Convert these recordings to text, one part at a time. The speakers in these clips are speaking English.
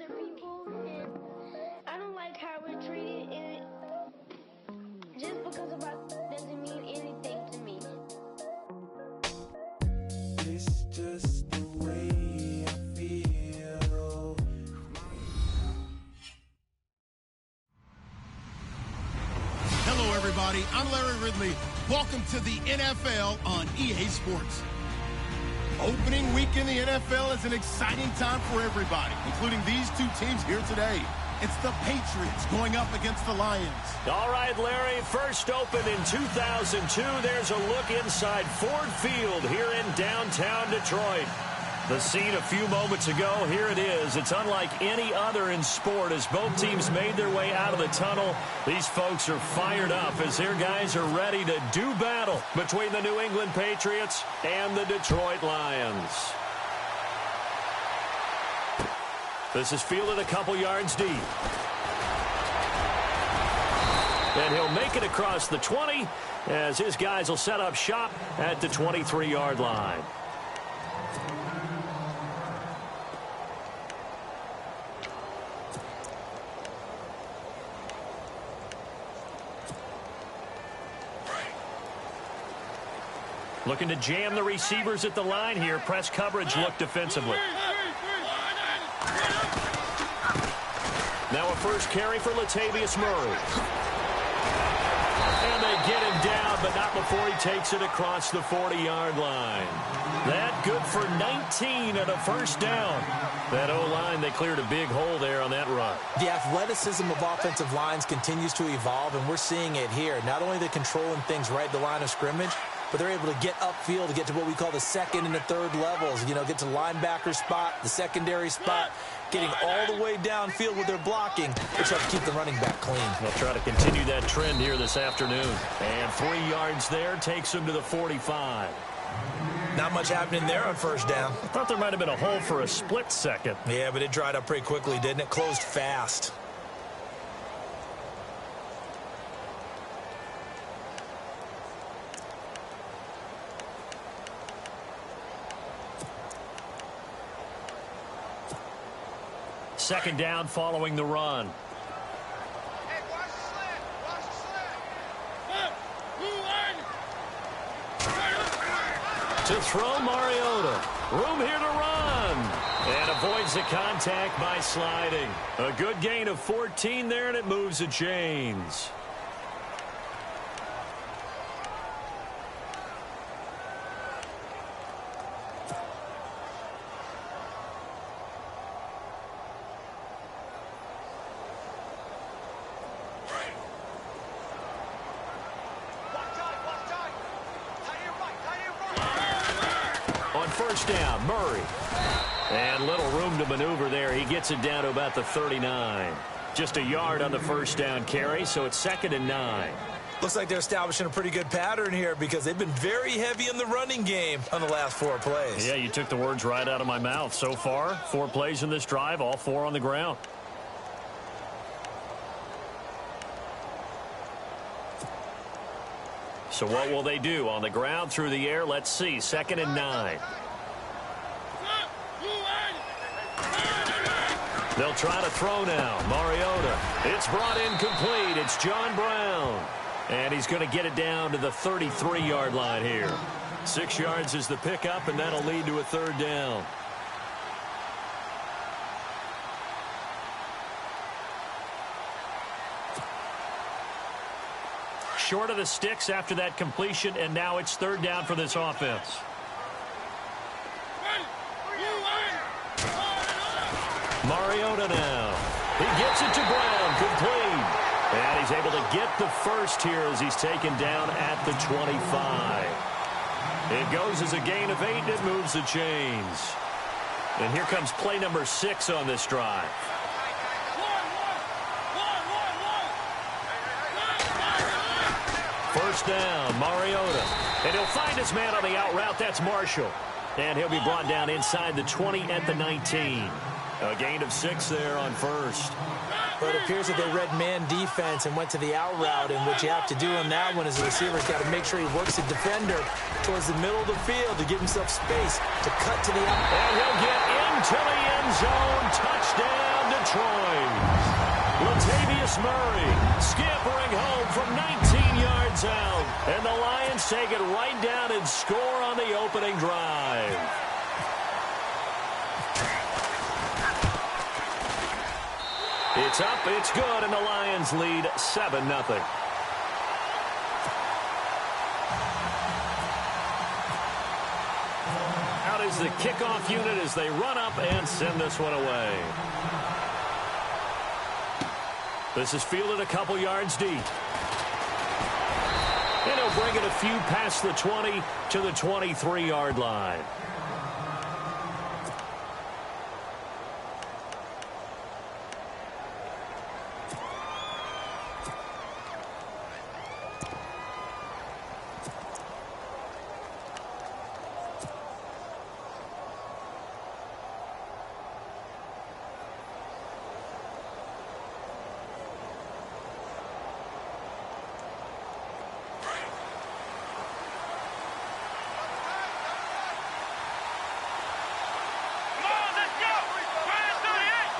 other people, and I don't like how we're treated, and just because of us doesn't mean anything to me. It's just the way I feel. Hello, everybody. I'm Larry Ridley. Welcome to the NFL on EA Sports. Opening week in the NFL is an exciting time for everybody, including these two teams here today. It's the Patriots going up against the Lions. All right, Larry, first opened in 2002. There's a look inside Ford Field here in downtown Detroit. The scene a few moments ago, here it is. It's unlike any other in sport as both teams made their way out of the tunnel. These folks are fired up as their guys are ready to do battle between the New England Patriots and the Detroit Lions. This is fielded a couple yards deep. And he'll make it across the 20 as his guys will set up shop at the 23-yard line. Looking to jam the receivers at the line here. Press coverage look defensively. Now a first carry for Latavius Murray. And they get him down, but not before he takes it across the 40-yard line. That good for 19 and a first down. That O-line, they cleared a big hole there on that run. The athleticism of offensive lines continues to evolve, and we're seeing it here. Not only they're controlling things right at the line of scrimmage, but they're able to get upfield to get to what we call the second and the third levels. You know, get to linebacker spot, the secondary spot, getting all the way downfield with their blocking, which helps keep the running back clean. They'll try to continue that trend here this afternoon. And 3 yards there takes them to the 45. Not much happening there on first down. I thought there might have been a hole for a split second. Yeah, but it dried up pretty quickly, didn't it? Closed fast. Second down following the run. Hey, watch the slant. Watch the slant. To throw Mariota. Room here to run. And avoids the contact by sliding. A good gain of 14 there, and it moves the chains. First down, Murray. And little room to maneuver there. He gets it down to about the 39. Just a yard on the first down carry, so it's 2nd and 9. Looks like they're establishing a pretty good pattern here because they've been very heavy in the running game on the last 4 plays. Yeah, you took the words right out of my mouth. So far, 4 plays in this drive, all 4 on the ground. So what will they do? On the ground, through the air, let's see. 2nd and 9. They'll try to throw now. Mariota. It's brought in complete. It's John Brown. And he's going to get it down to the 33-yard line here. 6 yards is the pickup, and that'll lead to a 3rd down. Short of the sticks after that completion, and now it's 3rd down for this offense. Mariota now. He gets it to Brown, complete. And he's able to get the first here as he's taken down at the 25. It goes as a gain of 8, and it moves the chains. And here comes play number 6 on this drive. First down, Mariota. And he'll find his man on the out route. That's Marshall. And he'll be brought down inside the 20 at the 19. A gain of 6 there on first. But it appears that they read man defense and went to the out route, and what you have to do on that one is the receiver's got to make sure he works the defender towards the middle of the field to give himself space to cut to the out. And he'll get into the end zone. Touchdown, Detroit. Latavius Murray scampering home from 19 yards out. And the Lions take it right down and score on the opening drive. It's up, it's good, and the Lions lead 7-0. Out is the kickoff unit as they run up and send this one away. This is fielded a couple yards deep. And he'll bring it a few past the 20 to the 23-yard line.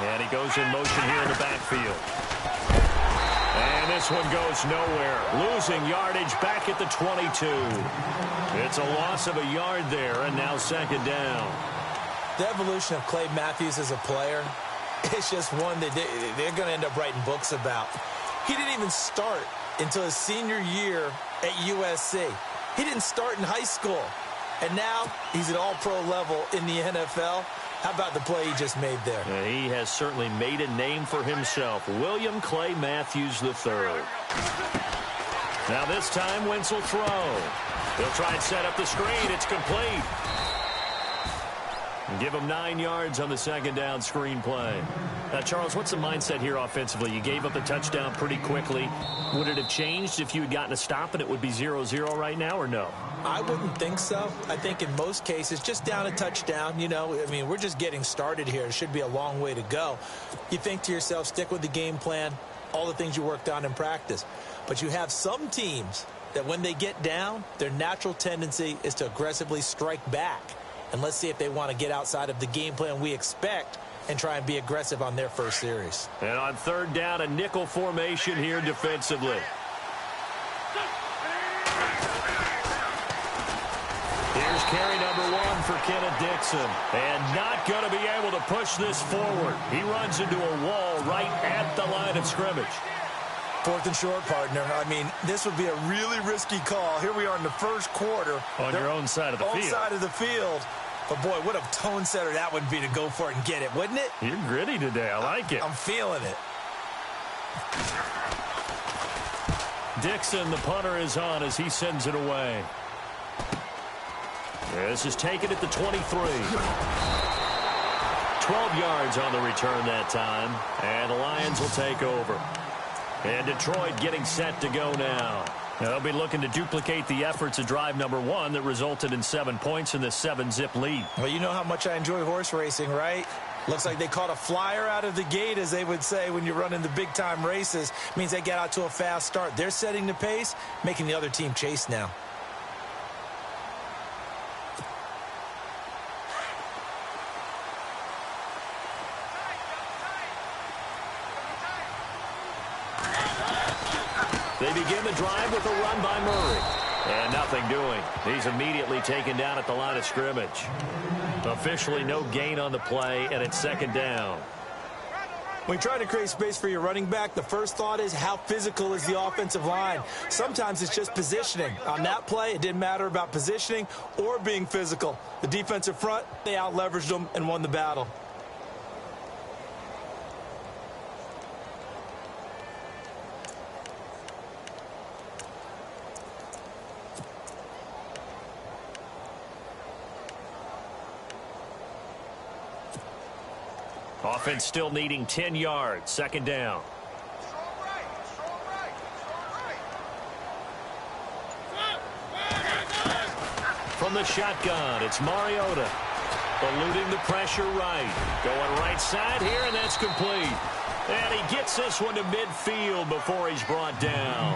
And he goes in motion here in the backfield. And this one goes nowhere. Losing yardage back at the 22. It's a loss of a yard there, and now second down. The evolution of Clay Matthews as a player, it's just one that they're going to end up writing books about. He didn't even start until his senior year at USC. He didn't start in high school. And now he's at all-pro level in the NFL. How about the play he just made there? Yeah, he has certainly made a name for himself. William Clay Matthews III. Now this time, Wentz will throw. He'll try and set up the screen. It's complete. And give him 9 yards on the second down screen play. Now, Charles, what's the mindset here offensively? You gave up the touchdown pretty quickly. Would it have changed if you had gotten a stop and it would be 0-0 right now, or no? I wouldn't think so. I think in most cases, just down a touchdown, you know, I mean, we're just getting started here. It should be a long way to go. You think to yourself, stick with the game plan, all the things you worked on in practice. But you have some teams that when they get down, their natural tendency is to aggressively strike back. And let's see if they want to get outside of the game plan we expect and try and be aggressive on their first series. And on third down, a nickel formation here defensively. Here's carry number 1 for Kenneth Dixon. And not going to be able to push this forward. He runs into a wall right at the line of scrimmage. 4th and short, partner. I mean, this would be a really risky call. Here we are in the first quarter. On your own side of the field. Own side of the field. But, boy, what a tone setter that would be to go for it and get it, wouldn't it? You're gritty today. I like it. I'm feeling it. Dixon, the punter, is on as he sends it away. This is taken at the 23. 12 yards on the return that time. And the Lions will take over. And Detroit getting set to go now. They'll be looking to duplicate the efforts of drive number 1 that resulted in 7 points in this 7-zip lead. Well, you know how much I enjoy horse racing, right? Looks like they caught a flyer out of the gate, as they would say when you're running the big-time races. Means they get out to a fast start. They're setting the pace, making the other team chase now. They begin the drive with a run by Murray. And nothing doing. He's immediately taken down at the line of scrimmage. Officially no gain on the play, and it's second down. When you try to create space for your running back, the first thought is how physical is the offensive line. Sometimes it's just positioning. On that play, it didn't matter about positioning or being physical. The defensive front, they out-leveraged them and won the battle. Offense still needing 10 yards. Second down. From the shotgun, it's Mariota. Eluding the pressure right. Going right side here, and that's complete. And he gets this one to midfield before he's brought down.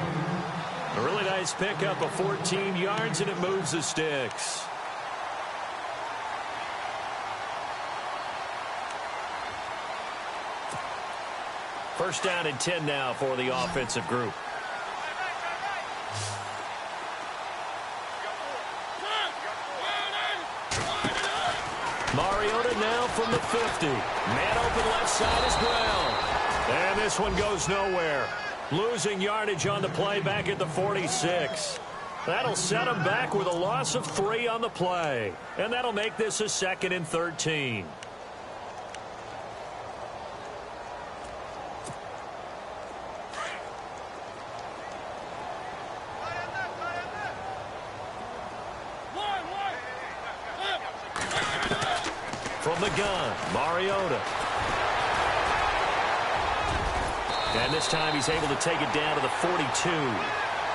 A really nice pickup of 14 yards, and it moves the sticks. First down and 10 now for the offensive group. Mariota now from the 50. Man open left side is Brown. And this one goes nowhere. Losing yardage on the play back at the 46. That'll set him back with a loss of 3 on the play. And that'll make this a 2nd and 13. From the gun, Mariota. And this time he's able to take it down to the 42.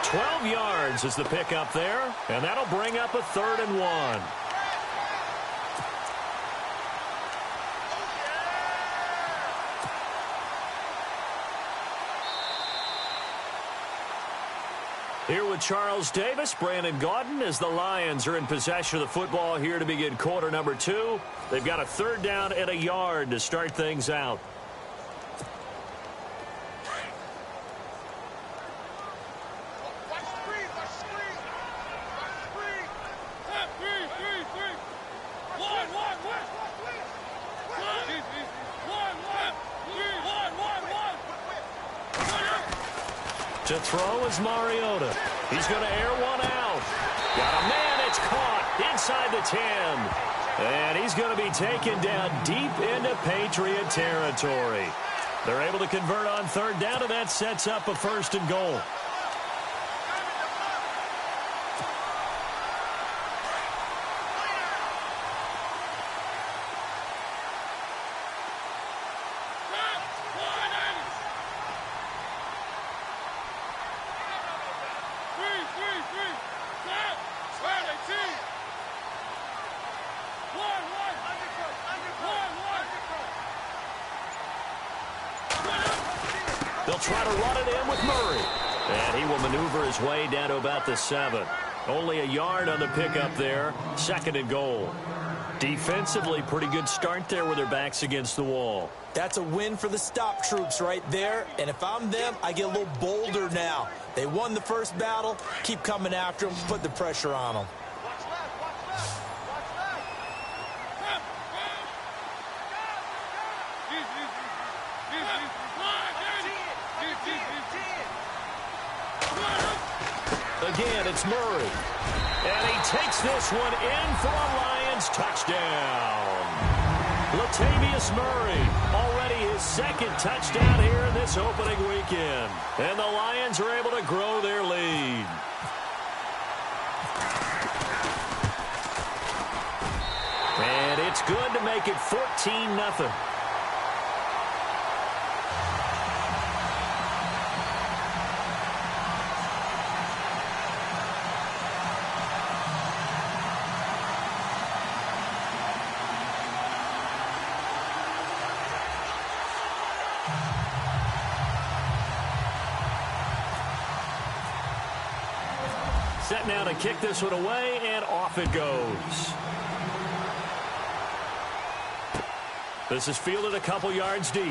12 yards is the pickup there, and that'll bring up a 3rd and 1. Here with Charles Davis, Brandon Gaudin, as the Lions are in possession of the football here to begin quarter number 2. They've got a 3rd down and a yard to start things out. To throw is Mariota. He's going to air one out. Got a man. It's caught inside the 10. And he's going to be taken down deep into Patriot territory. They're able to convert on 3rd down, and that sets up a 1st and goal. They'll try to run it in with Murray. And he will maneuver his way down to about the 7. Only a yard on the pickup there. 2nd and goal. Defensively, pretty good start there with their backs against the wall. That's a win for the stop troops right there. And if I'm them, I get a little bolder now. They won the first battle. Keep coming after them. Put the pressure on them. Again, it's Murray. And he takes this one in for a Lions touchdown. Latavius Murray, already his 2nd touchdown here in this opening weekend. And the Lions are able to grow their lead. And it's good to make it 14-0. Set now to kick this one away, and off it goes. This is fielded a couple yards deep.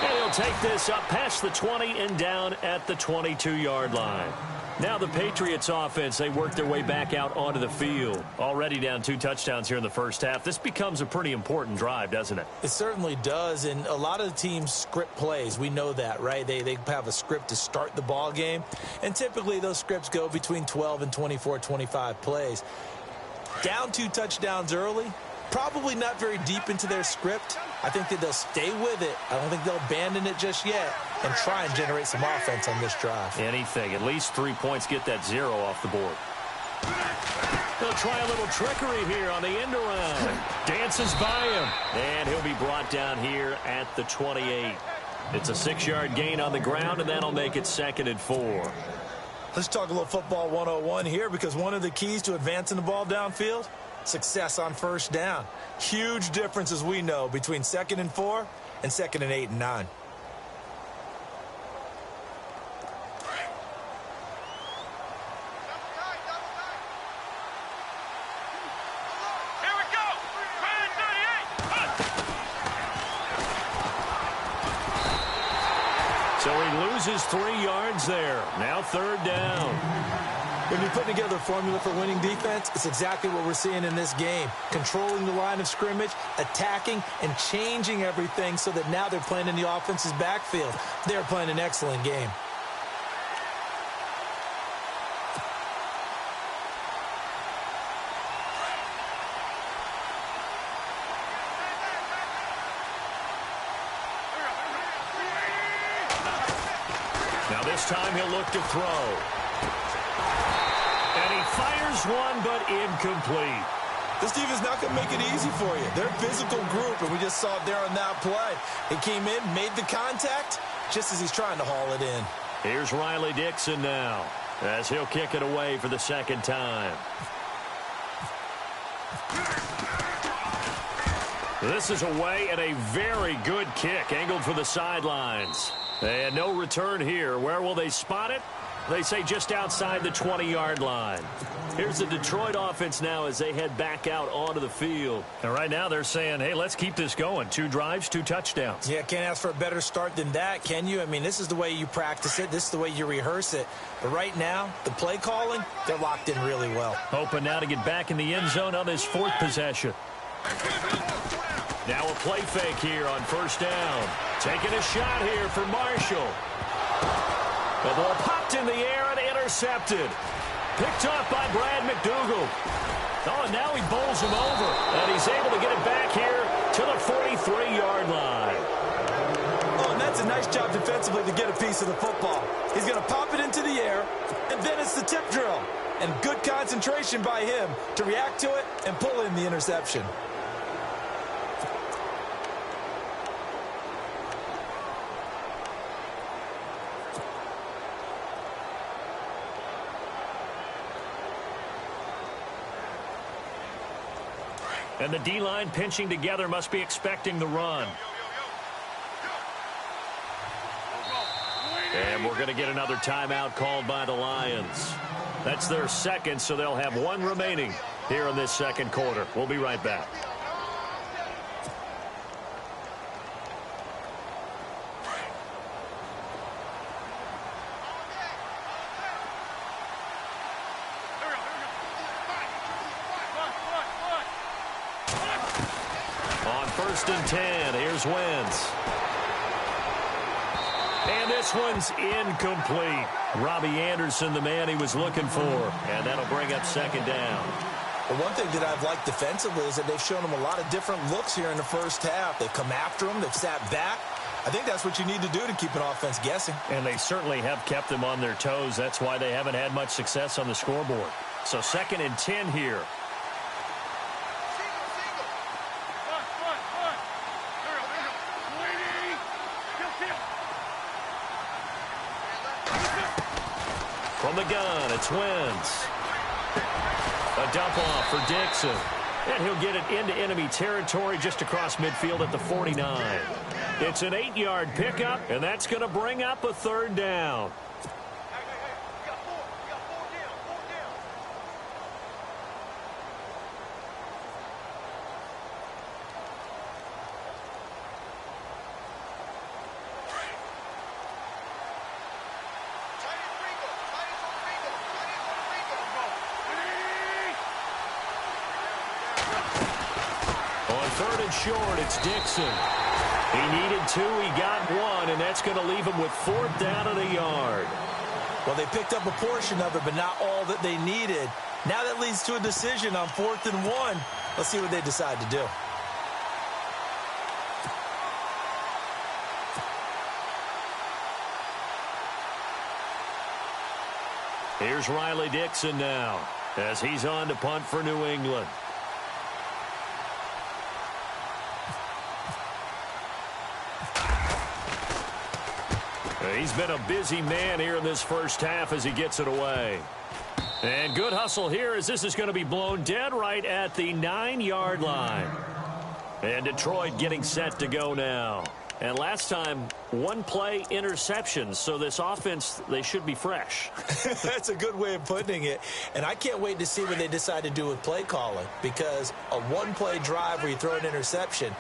And he'll take this up past the 20 and down at the 22-yard line. Now the Patriots offense, they work their way back out onto the field. Already down 2 touchdowns here in the first half. This becomes a pretty important drive, doesn't it? It certainly does, and a lot of the teams script plays. We know that, right? They have a script to start the ball game, and typically those scripts go between 12 and 24, 25 plays. Down 2 touchdowns early, probably not very deep into their script. I think that they'll stay with it. I don't think they'll abandon it just yet and try and generate some offense on this drive. Anything. At least 3 points, get that 0 off the board. They'll try a little trickery here on the end around. Dances by him. And he'll be brought down here at the 28. It's a 6-yard gain on the ground, and that'll make it 2nd and 4. Let's talk a little football 101 here, because one of the keys to advancing the ball downfield success on first down. Huge difference, as we know, between 2nd and 4 and 2nd and 8 and 9. So he loses 3 yards there. Now 3rd down. When you're putting together a formula for winning defense, it's exactly what we're seeing in this game. Controlling the line of scrimmage, attacking, and changing everything so that now they're playing in the offense's backfield. They're playing an excellent game. Now this time he'll look to throw. And he fires one, but incomplete. This defense not going to make it easy for you. They're a physical group, and we just saw it there on that play. He came in, made the contact, just as he's trying to haul it in. Here's Riley Dixon now, as he'll kick it away for the 2nd time. This is away, and a very good kick, angled for the sidelines. And no return here. Where will they spot it? They say just outside the 20-yard line. Here's the Detroit offense now as they head back out onto the field. And right now they're saying, hey, let's keep this going. 2 drives, 2 touchdowns. Yeah, can't ask for a better start than that, can you? I mean, this is the way you practice it. This is the way you rehearse it. But right now, the play calling, they're locked in really well. Hoping now to get back in the end zone on his 4th possession. Now a play fake here on 1st down. Taking a shot here for Marshall. The ball popped in the air and intercepted. Picked up by Brad McDougald. Oh, and now he bowls him over. And he's able to get it back here to the 43-yard line. Oh, and that's a nice job defensively to get a piece of the football. He's going to pop it into the air, and then it's the tip drill. And good concentration by him to react to it and pull in the interception. And the D-line pinching together must be expecting the run. And we're going to get another timeout called by the Lions. That's their 2nd, so they'll have 1 remaining here in this 2nd quarter. We'll be right back. On 1st and 10, here's Wentz. And this one's incomplete. Robbie Anderson, the man he was looking for. And that'll bring up 2nd down. But one thing that I've liked defensively is that they've shown him a lot of different looks here in the 1st half. They've come after him. They've sat back. I think that's what you need to do to keep an offense guessing. And they certainly have kept them on their toes. That's why they haven't had much success on the scoreboard. So 2nd and 10 here. From the gun, it's Wentz. A dump off for Dixon. And he'll get it into enemy territory just across midfield at the 49. It's an 8-yard pickup, and that's going to bring up a 3rd down. Short, it's Dixon. He needed 2, he got 1, and that's going to leave him with 4th down and a yard. Well, they picked up a portion of it, but not all that they needed. Now that leads to a decision on 4th and 1. Let's see what they decide to do. Here's Riley Dixon now, as he's on to punt for New England. He's been a busy man here in this 1st half as he gets it away. And good hustle here as this is going to be blown dead right at the 9-yard line. And Detroit getting set to go now. And last time, one play interception. So this offense, they should be fresh. That's a good way of putting it. And I can't wait to see what they decide to do with play calling. Because a one-play drive where you throw an interception,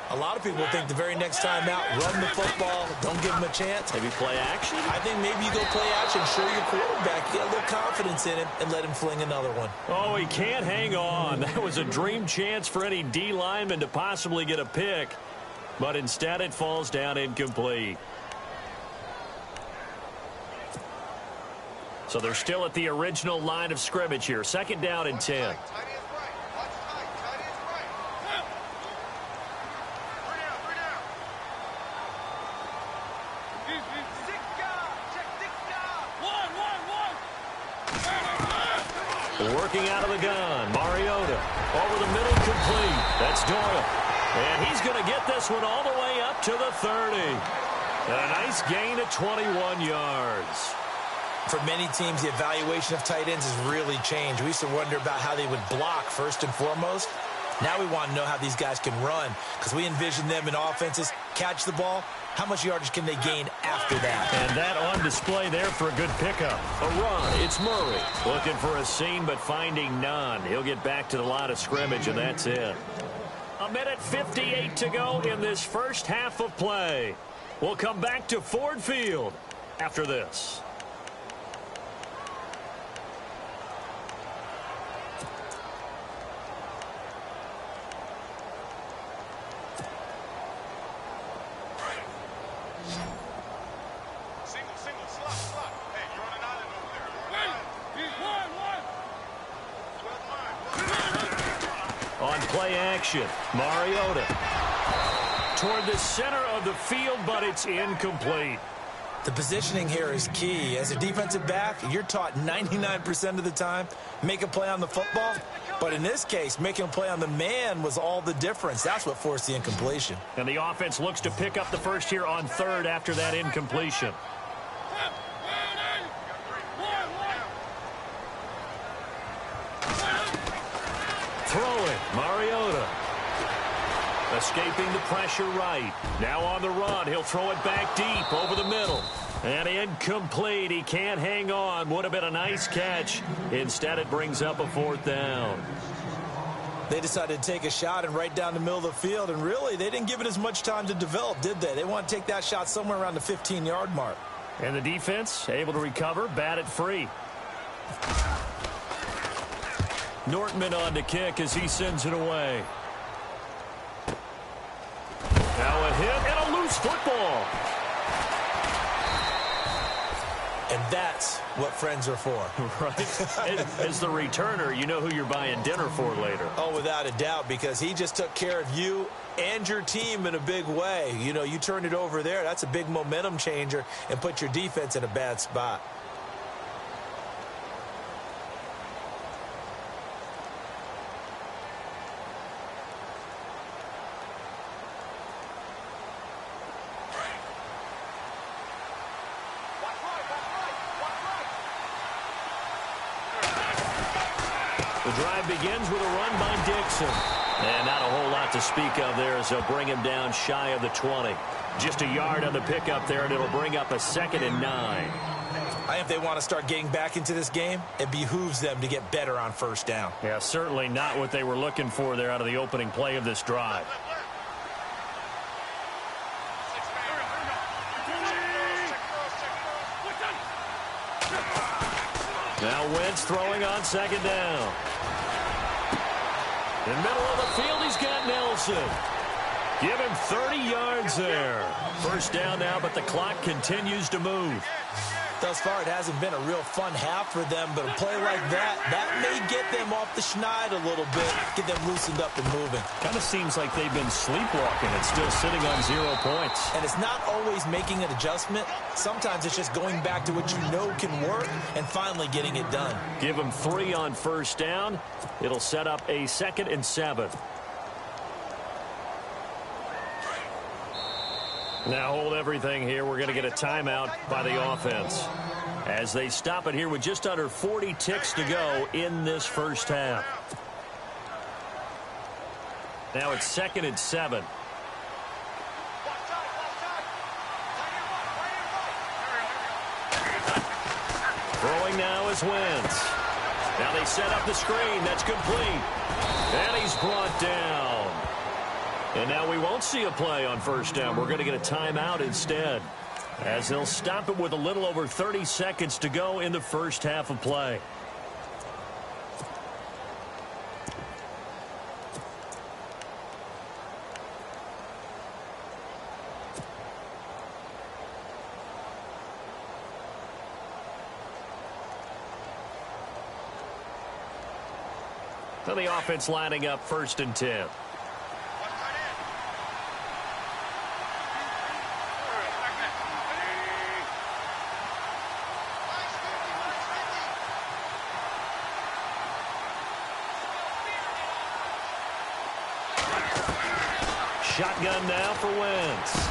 a lot of people think the very next time out, run the football, don't give them a chance. Maybe play action? I think maybe you go play action, show your quarterback, get a little confidence in him, and let him fling another one. Oh, he can't hang on. That was a dream chance for any D lineman to possibly get a pick. But instead it falls down incomplete. So they're still at the original line of scrimmage here. 2nd down and 10. Tight end right. Watch tight. Tight end right. 3 down. 6 guard. Check 6 guard. Working out of the gun. Mariota over the middle, complete. That's Doyle. And he's going to get this one all the way up to the 30. And a nice gain of 21 yards. For many teams, the evaluation of tight ends has really changed. We used to wonder about how they would block first and foremost. Now we want to know how these guys can run because we envision them in offenses, catch the ball. How much yardage can they gain after that? And that on display there for a good pickup. A run. It's Murray. Looking for a seam but finding none. He'll get back to the line of scrimmage, and that's it. 1:58 to go in this first half of play. We'll come back to Ford Field after this. Single, slot. Hey, you're on an island over there. On play action, Mariota toward the center of the field, but it's incomplete. The positioning here is key. As a defensive back, you're taught 99% of the time, make a play on the football. But in this case, making a play on the man was all the difference. That's what forced the incompletion. And the offense looks to pick up the first here on 3rd after that incompletion. Throwing, Mariota. Escaping the pressure right. Now on the run. He'll throw it back deep over the middle. And incomplete. He can't hang on. Would have been a nice catch. Instead, it brings up a 4th down. They decided to take a shot and right down the middle of the field. And really, they didn't give it as much time to develop, did they? They want to take that shot somewhere around the 15-yard mark. And the defense able to recover, bat it free. Nortman on to kick as he sends it away. Now a hit and a loose football. And that's what friends are for. Right. As the returner, you know who you're buying dinner for later. Oh, without a doubt, because he just took care of you and your team in a big way. You know, you turn it over there, that's a big momentum changer and put your defense in a bad spot. The drive begins with a run by Dixon. And not a whole lot to speak of there as they'll bring him down shy of the 20. Just a yard on the pickup there, and it'll bring up a 2nd and 9. I think if they want to start getting back into this game, it behooves them to get better on 1st down. Yeah, certainly not what they were looking for there out of the opening play of this drive. Now Wentz throwing on 2nd down. In the middle of the field, he's got Nelson. Give him 30 yards there. 1st down now, but the clock continues to move. Thus far, it hasn't been a real fun half for them, but a play like that may get them off the schneid a little bit, get them loosened up and moving. Kind of seems like they've been sleepwalking and still sitting on 0 points. And it's not always making an adjustment. Sometimes it's just going back to what you know can work and finally getting it done. Give them 3 on 1st down. It'll set up a 2nd and 7. Now hold everything here. We're going to get a timeout by the offense as they stop it here with just under 40 ticks to go in this first half. Now it's 2nd and 7. Throwing now is Wentz. Now they set up the screen. That's complete. And he's brought down. And now we won't see a play on first down. We're going to get a timeout instead, as they'll stop it with a little over 30 seconds to go in the first half of play. So the offense lining up 1st and 10. Shotgun now for Wentz.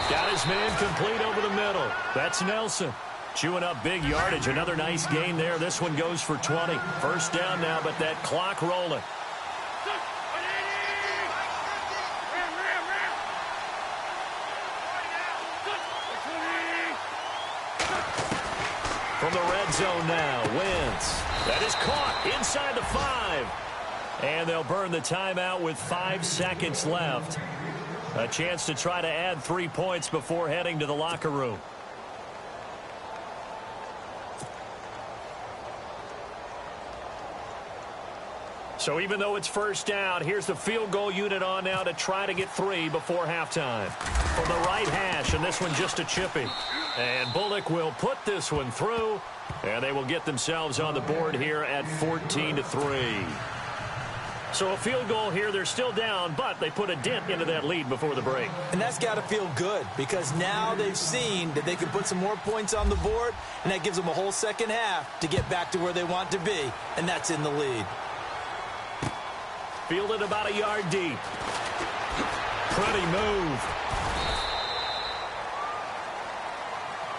Got his man complete over the middle. That's Nelson. Chewing up big yardage. Another nice gain there. This one goes for 20. First down now, but that clock rolling. From the red zone now, Wentz. That is caught inside the 5. And they'll burn the timeout with 5 seconds left. A chance to try to add 3 points before heading to the locker room. So even though it's first down, here's the field goal unit on now to try to get 3 before halftime. From the right hash, and this one just a chippy. And Bullock will put this one through, and they will get themselves on the board here at 14-3. So a field goal here. They're still down, but they put a dent into that lead before the break. And that's got to feel good, because now they've seen that they can put some more points on the board, and that gives them a whole second half to get back to where they want to be, and that's in the lead. Fielded about a yard deep. Pretty move.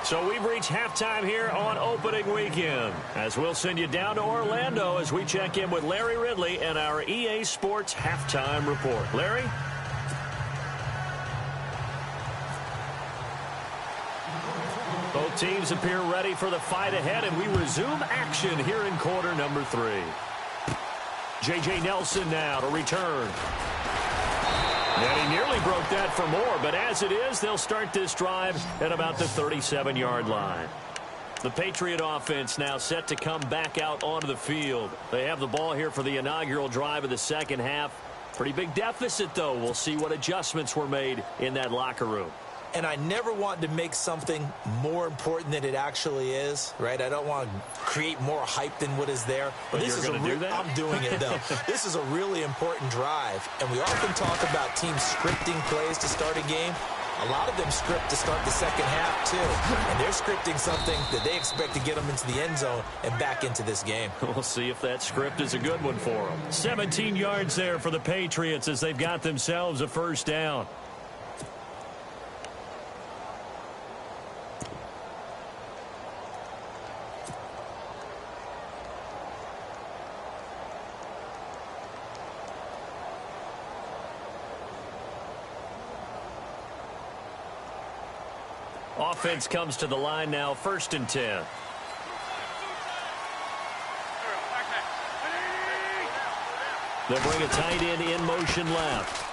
So we've reached halftime here on opening weekend, as we'll send you down to Orlando as we check in with Larry Ridley and our EA Sports Halftime Report. Larry? Both teams appear ready for the fight ahead, and we resume action here in quarter number 3. J.J. Nelson now to return. And he nearly broke that for more, but as it is, they'll start this drive at about the 37-yard line. The Patriot offense now set to come back out onto the field. They have the ball here for the inaugural drive of the second half. Pretty big deficit, though. We'll see what adjustments were made in that locker room. And I never want to make something more important than it actually is, right? I don't want to create more hype than what is there. But this you're going to do that? I'm doing it, though. This is a really important drive. And we often talk about teams scripting plays to start a game. A lot of them script to start the second half, too. And they're scripting something that they expect to get them into the end zone and back into this game. We'll see if that script is a good one for them. 17 yards there for the Patriots as they've got themselves a first down. Offense comes to the line now, 1st and 10. They'll bring a tight end in motion left.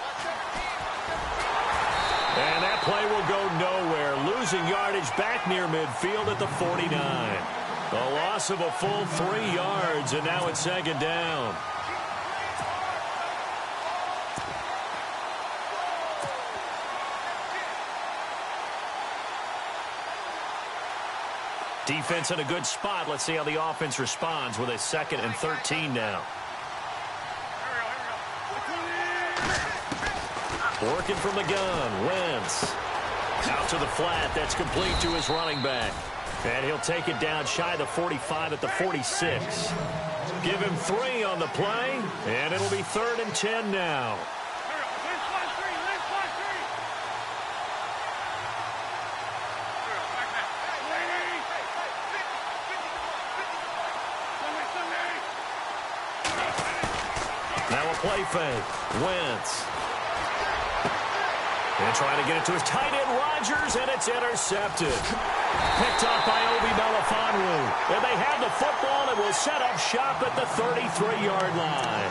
And that play will go nowhere. Losing yardage back near midfield at the 49. A loss of a full 3 yards, and now it's 2nd down. Defense in a good spot. Let's see how the offense responds with a 2nd and 13 now. Working from the gun, Wentz. Out to the flat. That's complete to his running back. And he'll take it down shy of the 45 at the 46. Give him 3 on the play, and it'll be 3rd and 10 now. play fake. Wentz. And trying to get it to his tight end, Rodgers, and it's intercepted. Picked off by Obi Melifonwu. And they have the football and will set up shop at the 33-yard line.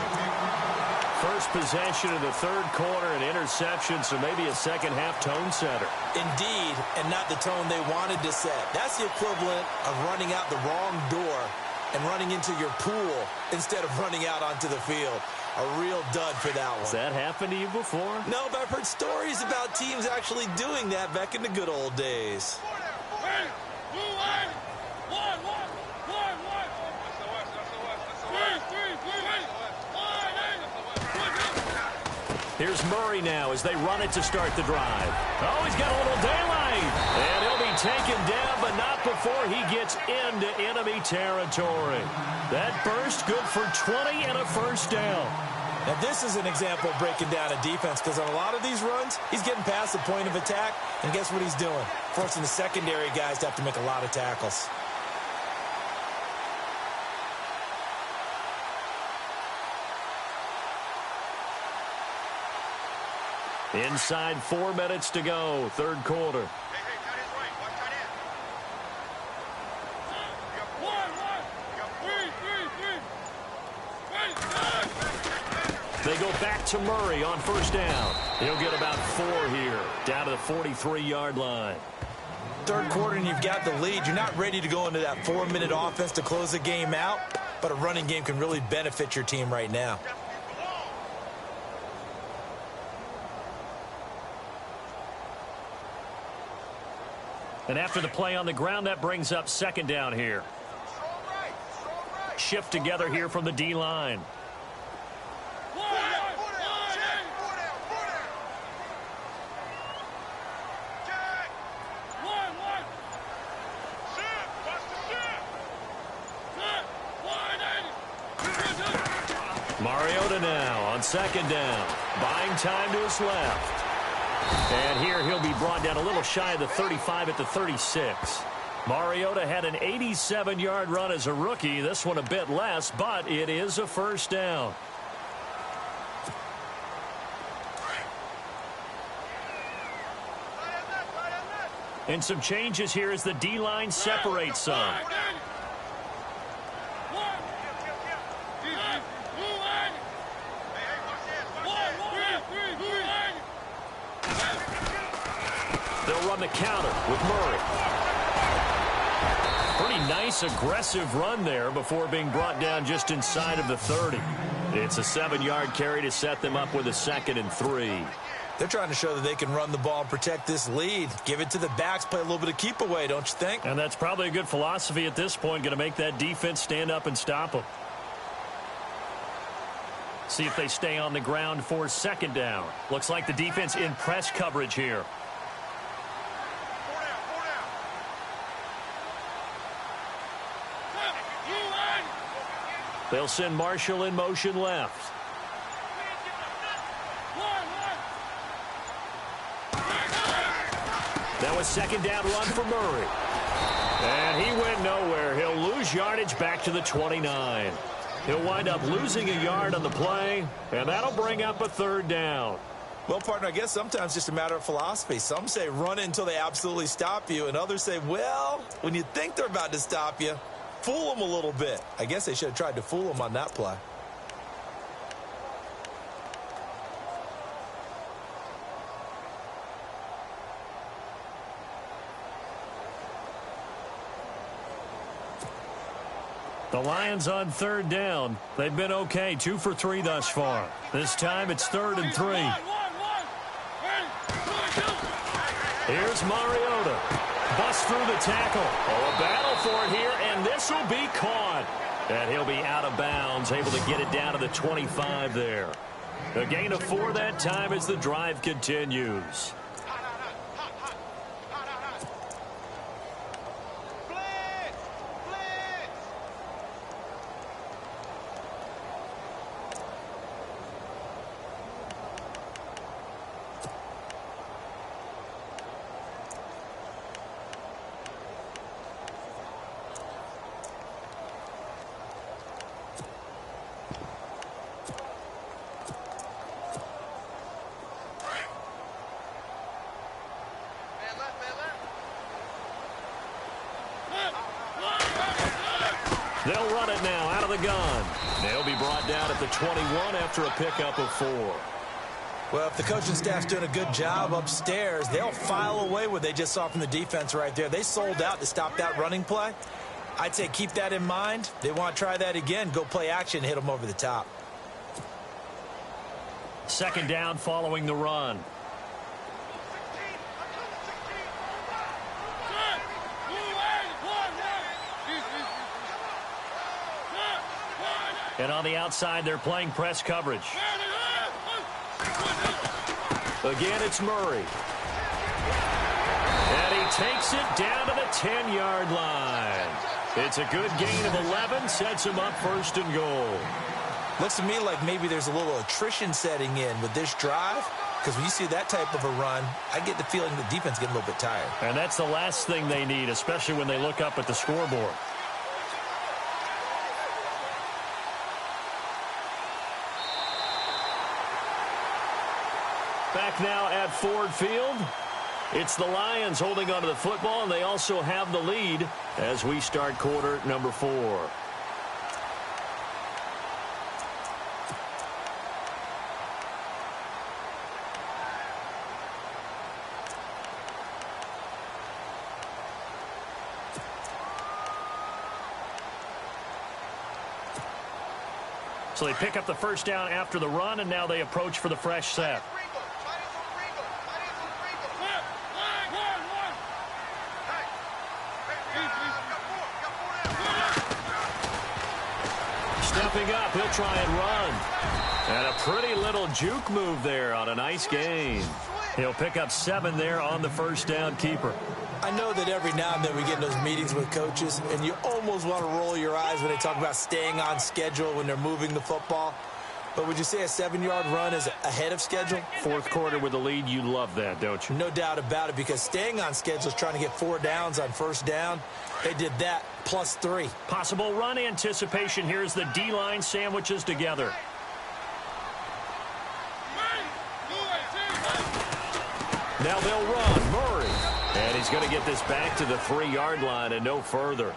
First possession of the third quarter, an interception, so maybe a second-half tone setter. Indeed, and not the tone they wanted to set. That's the equivalent of running out the wrong door and running into your pool instead of running out onto the field. A real dud for that one. Has that happened to you before? No, but I've heard stories about teams actually doing that back in the good old days. Here's Murray now as they run it to start the drive. Oh, he's got a little daylight. And he'll be taken down, but not before he gets into enemy territory. That burst good for 20 and a first down. Now, this is an example of breaking down a defense because on a lot of these runs, he's getting past the point of attack, and guess what he's doing? Forcing the secondary guys to have to make a lot of tackles. Inside 4 minutes to go, third quarter. Hey, tight end's right. Watch tight end. They go back to Murray on first down. He'll get about 4 here, down to the 43-yard line. Third quarter and you've got the lead. You're not ready to go into that 4-minute offense to close the game out, but a running game can really benefit your team right now. And after the play on the ground, that brings up second down here. Strong right. Shift together here from the D-line. Mariota now on second down. Buying time to his left. And here he'll be brought down a little shy of the 35 at the 36. Mariota had an 87-yard run as a rookie. This one a bit less, but it is a first down. And some changes here as the D-line separates some. They'll run the counter with Murray. Pretty nice, aggressive run there before being brought down just inside of the 30. It's a 7-yard carry to set them up with a 2nd and 3. They're trying to show that they can run the ball and protect this lead. Give it to the backs, play a little bit of keep away, don't you think? And that's probably a good philosophy at this point, going to make that defense stand up and stop them. See if they stay on the ground for second down. Looks like the defense in press coverage here. They'll send Marshall in motion left. That was second down run for Murray. And he went nowhere. He'll lose yardage back to the 29. He'll wind up losing a yard on the play, and that'll bring up a third down. Well, partner, I guess sometimes it's just a matter of philosophy. Some say run until they absolutely stop you, and others say, well, when you think they're about to stop you, fool them a little bit. I guess they should have tried to fool them on that play. The Lions on third down. They've been okay, 2 for 3 thus far. This time it's 3rd and 3. Here's Mariota. Busts through the tackle. Oh, a battle for it here, and this will be caught. And he'll be out of bounds, able to get it down to the 25 there. A gain of 4 that time as the drive continues. They'll run it now out of the gun. They'll be brought down at the 21 after a pickup of 4. Well, if the coaching staff's doing a good job upstairs, they'll file away what they just saw from the defense right there. They sold out to stop that running play. I'd say keep that in mind. They want to try that again. Go play action, hit them over the top. Second down following the run. And on the outside, they're playing press coverage. Again, it's Murray. And he takes it down to the 10-yard line. It's a good gain of 11, sets him up first and goal. Looks to me like maybe there's a little attrition setting in with this drive, because when you see that type of a run, I get the feeling the defense getting a little bit tired. And that's the last thing they need, especially when they look up at the scoreboard. Back now at Ford Field. It's the Lions holding onto the football, and they also have the lead as we start quarter number 4. So they pick up the first down after the run, and now they approach for the fresh set. Stepping up, he'll try and run. And a pretty little juke move there on a nice gain. He'll pick up 7 there on the first down keeper. I know that every now and then we get in those meetings with coaches, and you almost want to roll your eyes when they talk about staying on schedule when they're moving the football. But would you say a 7-yard run is ahead of schedule? Fourth quarter with the lead, you love that, don't you? No doubt about it, because staying on schedule is trying to get 4 downs on first down. They did that plus 3. Possible run anticipation. Here's the D-line sandwiches together. Now they'll run. Murray. And he's going to get this back to the 3-yard line and no further.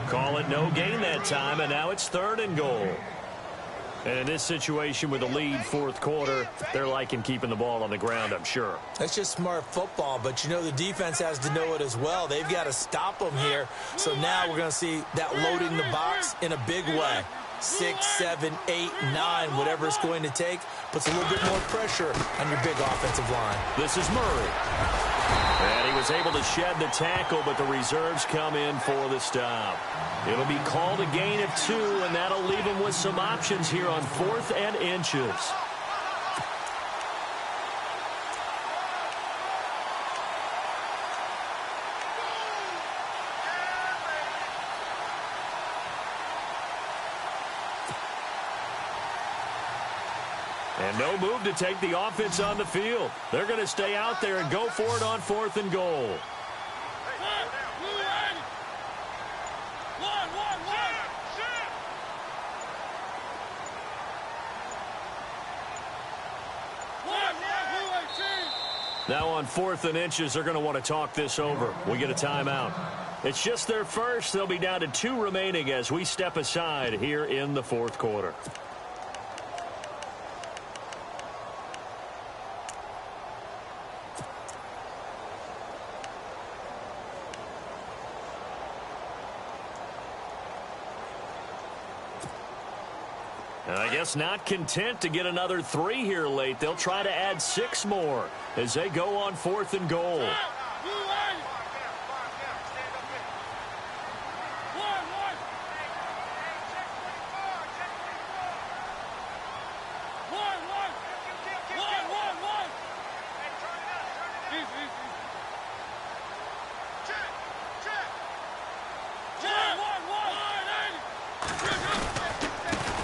Call it no gain that time, and now it's 3rd and goal. And in this situation with the lead, fourth quarter, they're liking keeping the ball on the ground, I'm sure. That's just smart football, but you know the defense has to know it as well. They've got to stop them here. So now we're going to see that loading the box in a big way. 6, 7, 8, 9, whatever it's going to take, puts a little bit more pressure on your big offensive line. This is Murray. And he was able to shed the tackle, but the reserves come in for the stop. It'll be called a gain of 2, and that'll leave him with some options here on 4th and inches. And no move to take the offense on the field. They're going to stay out there and go for it on 4th and goal. Now on 4th and inches, they're going to want to talk this over. We get a timeout. It's just their first. They'll be down to 2 remaining as we step aside here in the 4th quarter. And I guess not content to get another 3 here late. They'll try to add 6 more as they go on 4th and goal.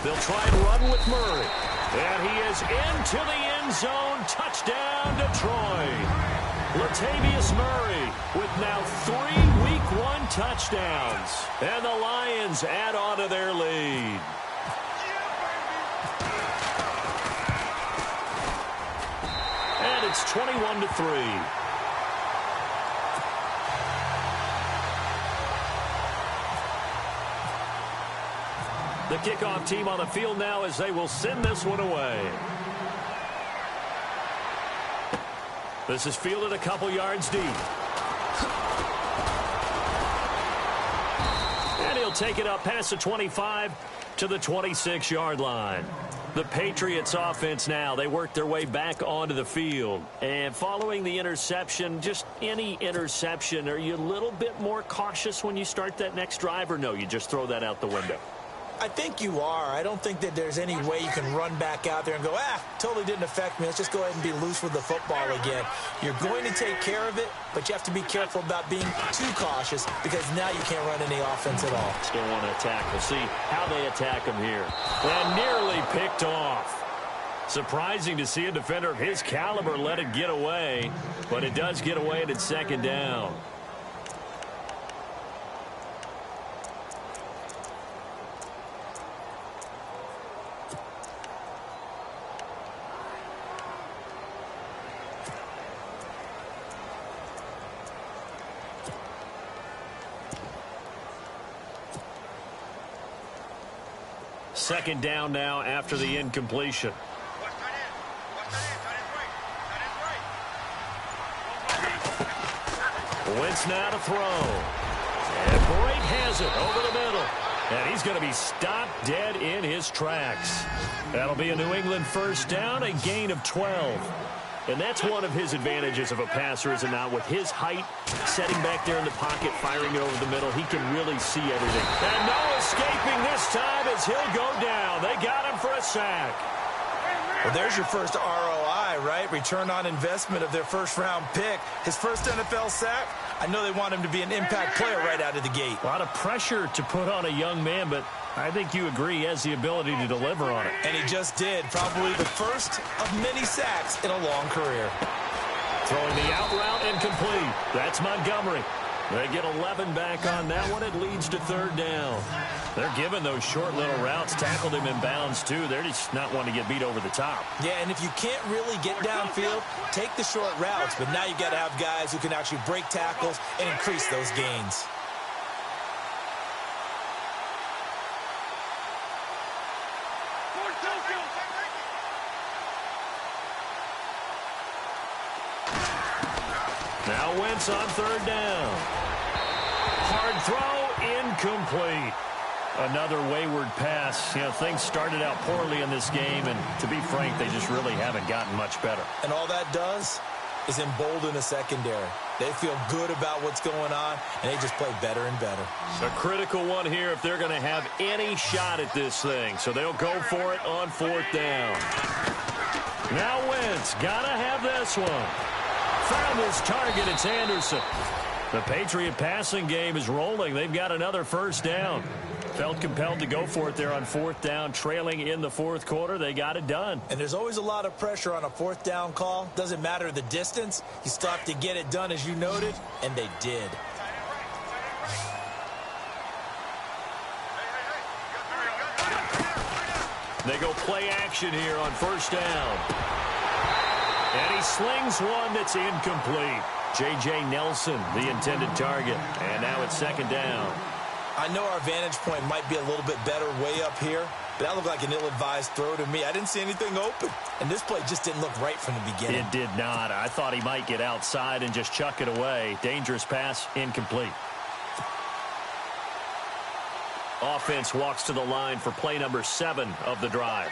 They'll try and run with Murray. And he is into the end zone. Touchdown, Detroit. Latavius Murray with now 3 Week 1 touchdowns. And the Lions add on to their lead. And it's 21-3. The kickoff team on the field now as they will send this one away. This is fielded a couple yards deep. And he'll take it up past the 25 to the 26-yard line. The Patriots offense now, they work their way back onto the field. And following the interception, just any interception, are you a little bit more cautious when you start that next drive, or no, you just throw that out the window? I think you are. I don't think that there's any way you can run back out there and go, totally didn't affect me. Let's just go ahead and be loose with the football again. You're going to take care of it, but you have to be careful about being too cautious because now you can't run any offense at all. Still want to attack. We'll see how they attack him here. And nearly picked off. Surprising to see a defender of his caliber let it get away, but it does get away and it's second down. Second down now after the incompletion. Wentz now to throw. And Brake has it over the middle. And he's going to be stopped dead in his tracks. That'll be a New England first down, a gain of 12. And that's one of his advantages of a passer, is it not? With his height, setting back there in the pocket, firing it over the middle, he can really see everything. And no escaping this time as he'll go down. They got him for a sack. Well, there's your first ROI, right? Return on investment of their first-round pick. His first NFL sack. I know they want him to be an impact player right out of the gate. A lot of pressure to put on a young man, but I think you agree he has the ability to deliver on it. And he just did. Probably the first of many sacks in a long career. Throwing the out route incomplete. That's Montgomery. They get 11 back on that one. It leads to third down. They're giving those short little routes. Tackled him in bounds, too. They're just not wanting to get beat over the top. Yeah, and if you can't really get downfield, take the short routes. But now you got to have guys who can actually break tackles and increase those gains. Now Wentz on third down. Hard throw, incomplete. Another wayward pass. You know, things started out poorly in this game, and to be frank, they just really haven't gotten much better. And all that does is embolden the secondary. They feel good about what's going on, and they just play better and better. A critical one here if they're going to have any shot at this thing. So they'll go for it on fourth down. Now Wentz, got to have this one. Found his target. It's Anderson. The Patriot passing game is rolling. They've got another first down. Felt compelled to go for it there on fourth down, trailing in the fourth quarter. They got it done. And there's always a lot of pressure on a fourth down call. Doesn't matter the distance. You still have to get it done, as you noted, and they did. They go play action here on first down. And he slings one that's incomplete. J.J. Nelson, the intended target. And now it's second down. I know our vantage point might be a little bit better way up here, but that looked like an ill-advised throw to me. I didn't see anything open, and this play just didn't look right from the beginning. It did not. I thought he might get outside and just chuck it away. Dangerous pass, incomplete. Offense walks to the line for play number 7 of the drive.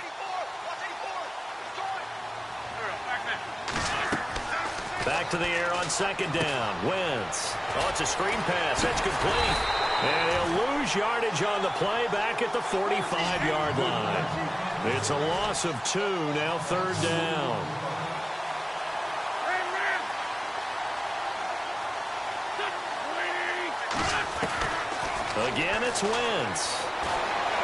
Back to the air on second down. Wentz. Oh, it's a screen pass. That's complete. And he'll lose yardage on the play back at the 45-yard line. It's a loss of 2, now third down. Again, it's Wentz.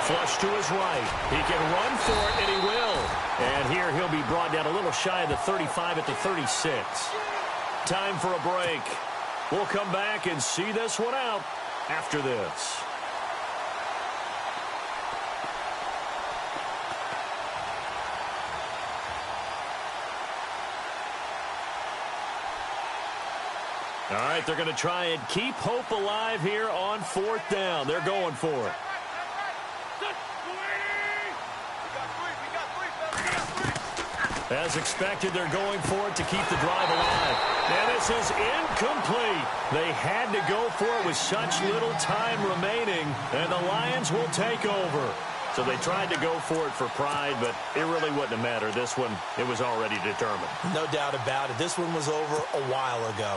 Flush to his right. He can run for it, and he will. And here he'll be brought down a little shy of the 35 at the 36. Time for a break. We'll come back and see this one out after this. All right, they're going to try and keep hope alive here on fourth down. They're going for it. As expected, they're going for it to keep the drive alive. And this is incomplete. They had to go for it with such little time remaining, and the Lions will take over. So they tried to go for it for pride, but it really wouldn't have mattered. This one, it was already determined. No doubt about it. This one was over a while ago.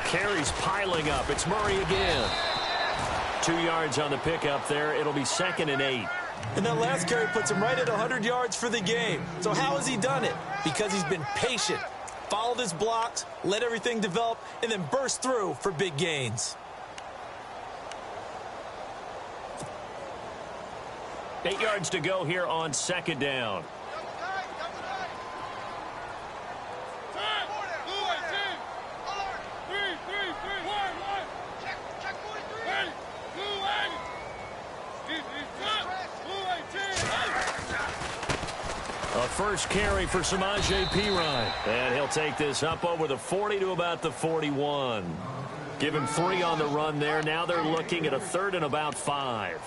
Carries piling up. It's Murray again. 2 yards on the pickup there. It'll be 2nd and 8. And that last carry puts him right at 100 yards for the game. So how has he done it? Because he's been patient, followed his blocks, let everything develop, and then burst through for big gains. 8 yards to go here on 2nd down. A first carry for Samaje Perine. And he'll take this up over the 40 to about the 41. Give him 3 on the run there. Now they're looking at a 3rd and about 5.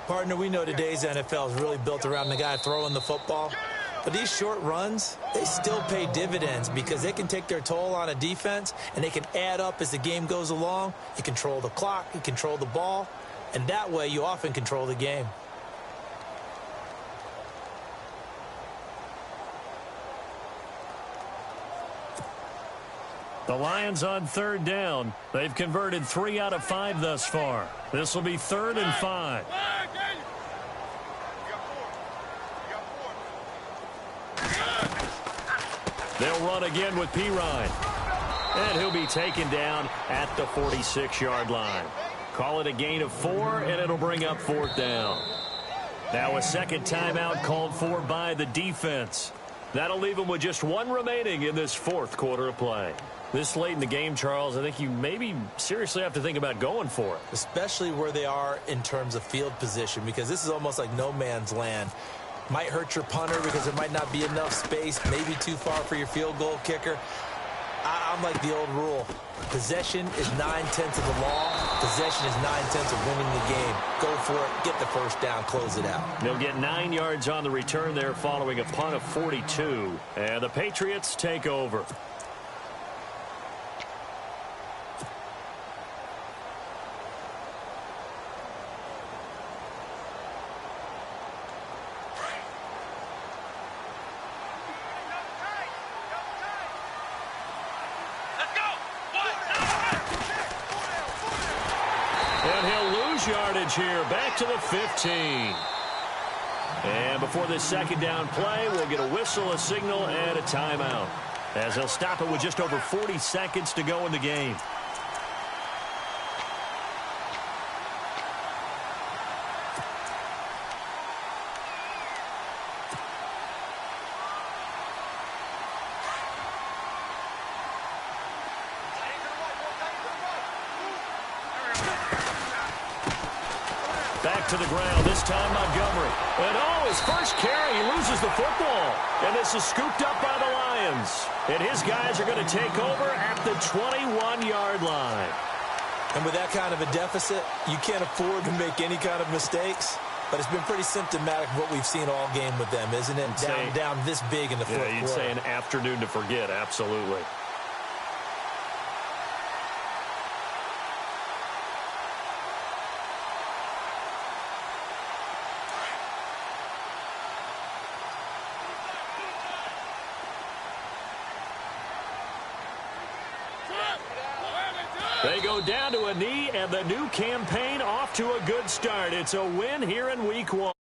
Partner, we know today's NFL is really built around the guy throwing the football. But these short runs, they still pay dividends because they can take their toll on a defense and they can add up as the game goes along. You control the clock, you control the ball, and that way you often control the game. The Lions on 3rd down. They've converted 3 out of 5 thus far. This will be 3rd and 5. They'll run again with Perine. And he'll be taken down at the 46-yard line. Call it a gain of 4, and it'll bring up 4th down. Now a second timeout called for by the defense. That'll leave them with just 1 remaining in this 4th quarter of play. This late in the game, Charles, I think you maybe seriously have to think about going for it. Especially where they are in terms of field position, because this is almost like no man's land. Might hurt your punter because there might not be enough space, maybe too far for your field goal kicker. I'm like the old rule. Possession is 9/10 of the law. Possession is 9/10 of winning the game. Go for it, get the first down, close it out. They'll get 9 yards on the return there following a punt of 42. And the Patriots take over. Yardage here, back to the 15. And before this second down play, we'll get a whistle, a signal, and a timeout, as they'll stop it with just over 40 seconds to go in the game. To the ground, this time Montgomery. And his first carry, he loses the football. And this is scooped up by the Lions. And his guys are going to take over at the 21-yard line. And with that kind of a deficit, you can't afford to make any kind of mistakes. But it's been pretty symptomatic of what we've seen all game with them, isn't it? Down this big in the fourth quarter. You'd say an afternoon to forget, absolutely. They go down to a knee, and the new campaign off to a good start. It's a win here in Week 1.